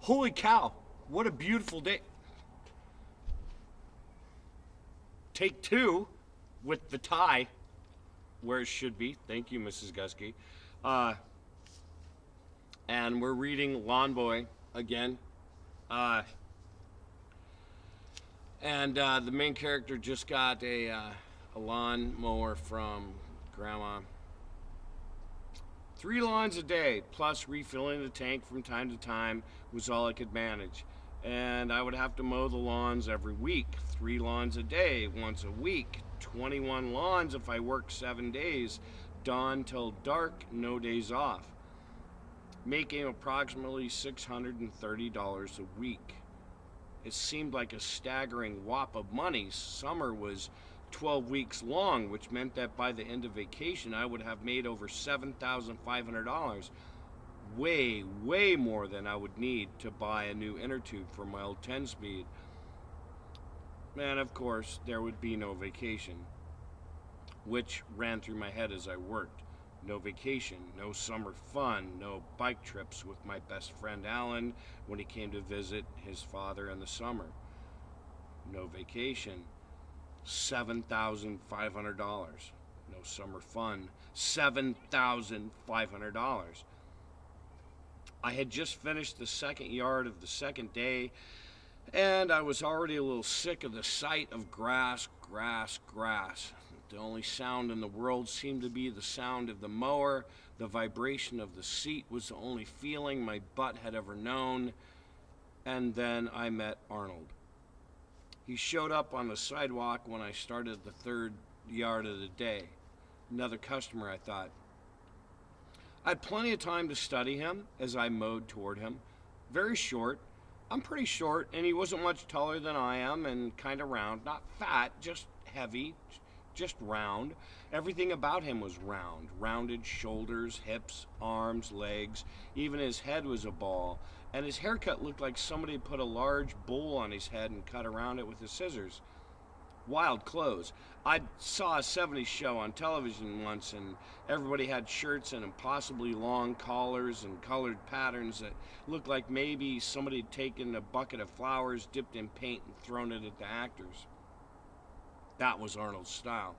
Holy cow, what a beautiful day. Take two with the tie where it should be. Thank you, Mrs. Gustkey. Uh, and we're reading Lawnboy again. Uh, and the main character just got a lawn mower from Grandma. 3 lawns a day, plus refilling the tank from time to time, was all I could manage. And I would have to mow the lawns every week. 3 lawns a day, once a week. 21 lawns if I work 7 days. Dawn till dark, no days off. Making approximately $630 a week. It seemed like a staggering whop of money. Summer was 12 weeks long, which meant that by the end of vacation I would have made over $7,500. Way, way more than I would need to buy a new inner tube for my old 10-speed. And of course, there would be no vacation, which ran through my head as I worked. No vacation, no summer fun, no bike trips with my best friend Alan when he came to visit his father in the summer. No vacation. $7,500. No summer fun. $7,500. I had just finished the second yard of the second day, and I was already a little sick of the sight of grass, grass, grass. The only sound in the world seemed to be the sound of the mower. The vibration of the seat was the only feeling my butt had ever known. And then I met Arnold. He showed up on the sidewalk when I started the third yard of the day. Another customer, I thought. I had plenty of time to study him as I mowed toward him. Very short. I'm pretty short, and he wasn't much taller than I am, and kind of round. Not fat, just heavy, just round. Everything about him was round. Rounded shoulders, hips, arms, legs. Even his head was a ball. And his haircut looked like somebody put a large bowl on his head and cut around it with the scissors. Wild clothes. I saw a 70s show on television once, and everybody had shirts and impossibly long collars and colored patterns that looked like maybe somebody had taken a bucket of flowers, dipped in paint, and thrown it at the actors. That was Arnold's style.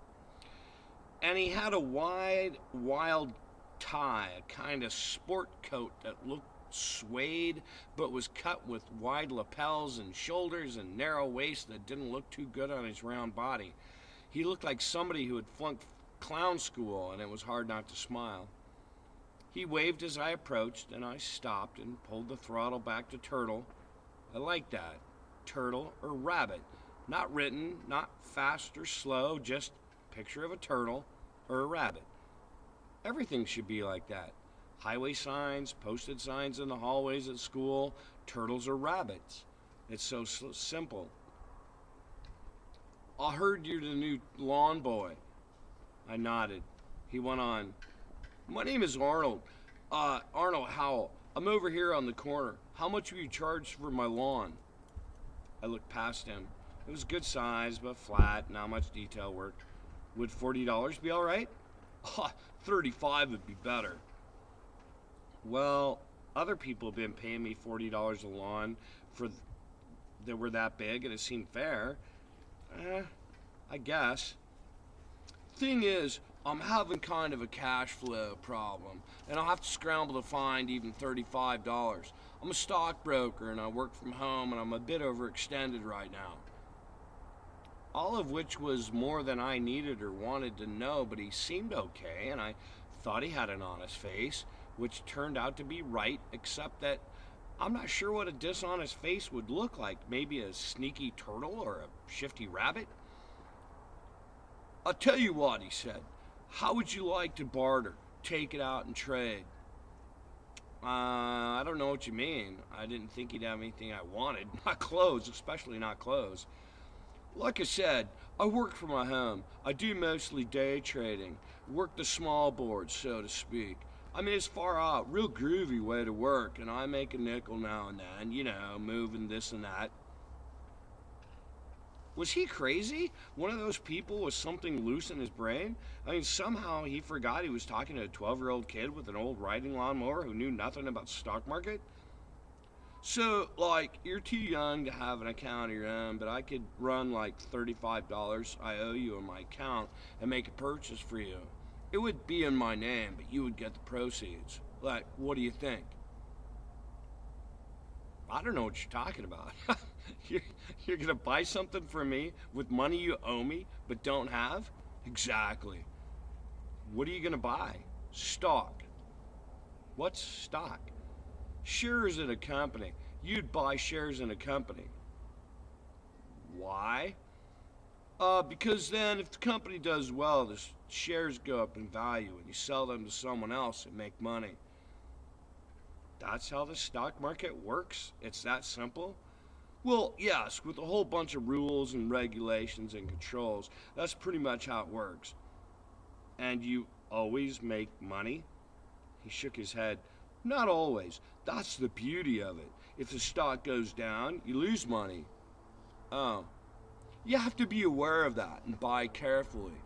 And he had a wide, wild tie, a kind of sport coat that looked suede but was cut with wide lapels and shoulders and narrow waist that didn't look too good on his round body. He looked like somebody who had flunked clown school, and it was hard not to smile. He waved as I approached, and I stopped and pulled the throttle back to turtle. I like that. Turtle or rabbit. Not written, not fast or slow, just picture of a turtle or a rabbit. Everything should be like that. Highway signs, posted signs in the hallways at school, turtles or rabbits. It's so simple. I heard you're the new lawn boy. I nodded. He went on. My name is Arnold. Arnold Howell. I'm over here on the corner. How much will you charge for my lawn? I looked past him. It was good size, but flat, not much detail work. Would $40 be all right? $35 would be better. Well, other people have been paying me $40 a lawn that were that big, and it seemed fair. I guess. Thing is, I'm having kind of a cash flow problem, and I'll have to scramble to find even $35. I'm a stockbroker, and I work from home, and I'm a bit overextended right now. All of which was more than I needed or wanted to know, but he seemed okay, and I thought he had an honest face, which turned out to be right, except that I'm not sure what a dishonest face would look like. Maybe a sneaky turtle or a shifty rabbit? I'll tell you what, he said. How would you like to barter? Take it out and trade? I don't know what you mean. I didn't think he'd have anything I wanted. Not clothes, especially not clothes. Like I said, I work from my home. I do mostly day trading. Work the small board, so to speak. I mean, it's far out, real groovy way to work, and I make a nickel now and then, moving this and that. Was he crazy? One of those people with something loose in his brain? I mean, somehow he forgot he was talking to a 12-year-old kid with an old riding lawnmower who knew nothing about the stock market? So, like, you're too young to have an account of your own, but I could run like $35 I owe you on my account and make a purchase for you. It would be in my name, but you would get the proceeds. Like, what do you think? I don't know what you're talking about. you're, you're gonna buy something from me with money you owe me but don't have? Exactly. What are you gonna buy? Stock. What's stock? Shares in a company. You'd buy shares in a company. Why? Because then if the company does well, the shares go up in value and you sell them to someone else and make money. That's how the stock market works? It's that simple? Well, yes, with a whole bunch of rules and regulations and controls. That's pretty much how it works. And you always make money? He shook his head. Not always. That's the beauty of it. If the stock goes down, you lose money. Oh. You have to be aware of that and buy carefully.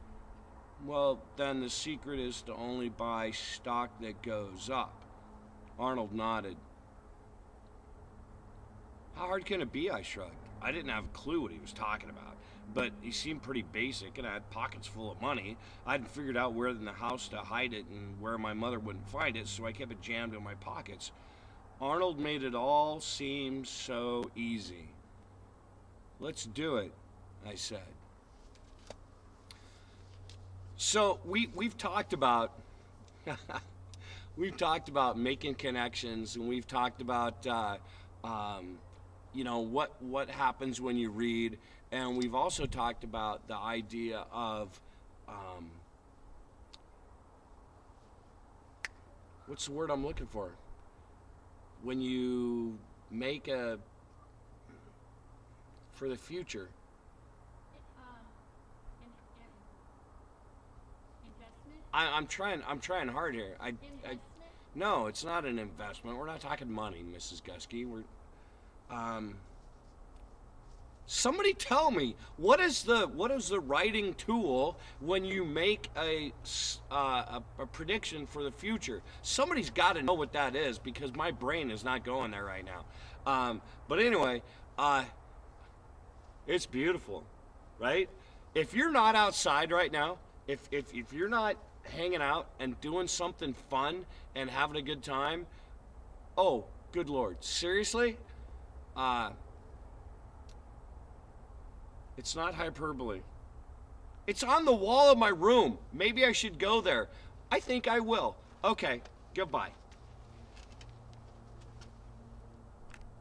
Well, then the secret is to only buy stock that goes up. Arnold nodded. How hard can it be? I shrugged. I didn't have a clue what he was talking about, but he seemed pretty basic, and I had pockets full of money. I hadn't figured out where in the house to hide it and where my mother wouldn't find it, so I kept it jammed in my pockets. Arnold made it all seem so easy. Let's do it, I said. So we've talked about we've talked about making connections, and we've talked about what happens when you read, and we've also talked about the idea of what's the word I'm looking for? When you make a for the future. I'm trying hard here. No, it's not an investment. We're not talking money, Mrs. Gustkey. Somebody tell me, what is the writing tool when you make a prediction for the future? Somebody's got to know what that is, because my brain is not going there right now. But anyway, it's beautiful, right? If you're not outside right now, if you're not hanging out and doing something fun and having a good time, oh, good Lord, seriously? It's not hyperbole. It's on the wall of my room. Maybe I should go there. I think I will. Okay, goodbye.